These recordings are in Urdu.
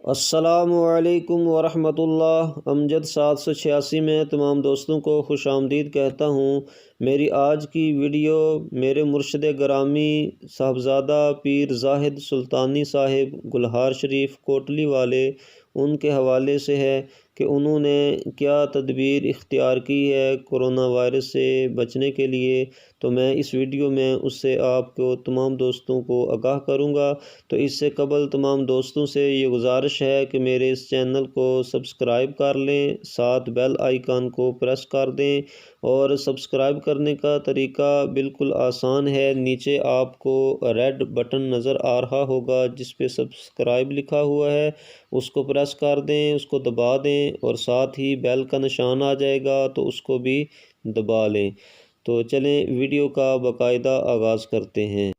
السلام علیکم ورحمۃ اللہ۔ امجد 786 میں تمام دوستوں کو خوش آمدید کہتا ہوں۔ میری آج کی ویڈیو میرے مرشد گرامی صاحبزادہ پیر زاہد سلطانی صاحب گلہار شریف کوٹلی والے ان کے حوالے سے ہے کہ انہوں نے کیا تدبیر اختیار کی ہے کرونا وائرس سے بچنے کے لیے، تو میں اس ویڈیو میں اس سے آپ کو تمام دوستوں کو آگاہ کروں گا۔ تو اس سے قبل تمام دوستوں سے یہ گزارش ہے کہ میرے اس چینل کو سبسکرائب کر لیں، ساتھ بیل آئیکن کو پریس کر دیں، اور سبسکرائب کرنے کا طریقہ بالکل آسان ہے۔ نیچے آپ کو ریڈ بٹن نظر آ رہا ہوگا جس پہ سبسکرائب لکھا ہوا ہے، اس کو پریس کر دیں، اس کو دبا دیں، اور ساتھ ہی بیل کا نشان آ جائے گا تو اس کو بھی دبا لیں۔ تو چلیں ویڈیو کا باقاعدہ آغاز کرتے ہیں۔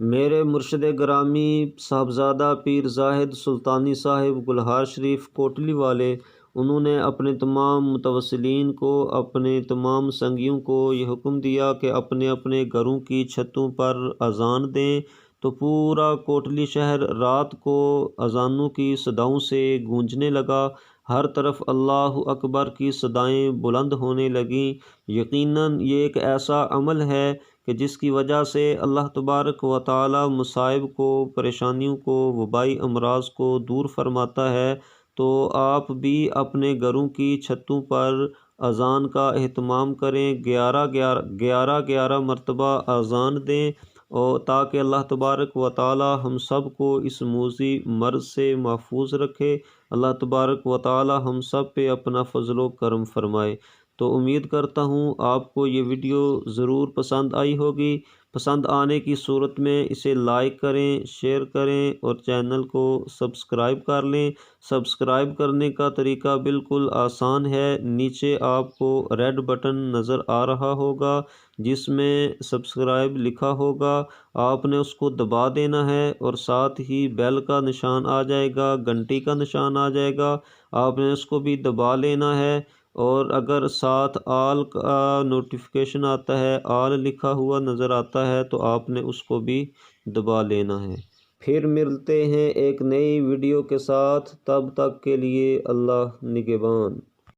میرے مرشد گرامی صاحبزادہ پیر زاہد سلطانی صاحب گلہار شریف کوٹلی والے انہوں نے اپنے تمام متوسلین کو، اپنے تمام سنگیوں کو یہ حکم دیا کہ اپنے اپنے گھروں کی چھتوں پر اذان دیں۔ تو پورا کوٹلی شہر رات کو اذانوں کی صداؤں سے گونجنے لگا، ہر طرف اللہ اکبر کی صدائیں بلند ہونے لگیں۔ یقیناً یہ ایک ایسا عمل ہے کہ جس کی وجہ سے اللہ تبارک و تعالی مصائب کو، پریشانیوں کو، وبائی امراض کو دور فرماتا ہے۔ تو آپ بھی اپنے گھروں کی چھتوں پر اذان کا اہتمام کریں، 11 مرتبہ اذان دیں، اور تاکہ اللہ تبارک و تعالی ہم سب کو اس موذی مرض سے محفوظ رکھے۔ اللہ تبارک و تعالی ہم سب پہ اپنا فضل و کرم فرمائے۔ تو امید کرتا ہوں آپ کو یہ ویڈیو ضرور پسند آئی ہوگی۔ پسند آنے کی صورت میں اسے لائک کریں، شیئر کریں، اور چینل کو سبسکرائب کر لیں۔ سبسکرائب کرنے کا طریقہ بالکل آسان ہے۔ نیچے آپ کو ریڈ بٹن نظر آ رہا ہوگا جس میں سبسکرائب لکھا ہوگا، آپ نے اس کو دبا دینا ہے، اور ساتھ ہی بیل کا نشان آ جائے گا، گھنٹی کا نشان آ جائے گا، آپ نے اس کو بھی دبا لینا ہے۔ اور اگر ساتھ آل کا نوٹیفیکیشن آتا ہے، آل لکھا ہوا نظر آتا ہے، تو آپ نے اس کو بھی دبا لینا ہے۔ پھر ملتے ہیں ایک نئی ویڈیو کے ساتھ، تب تک کے لیے اللہ نگہبان۔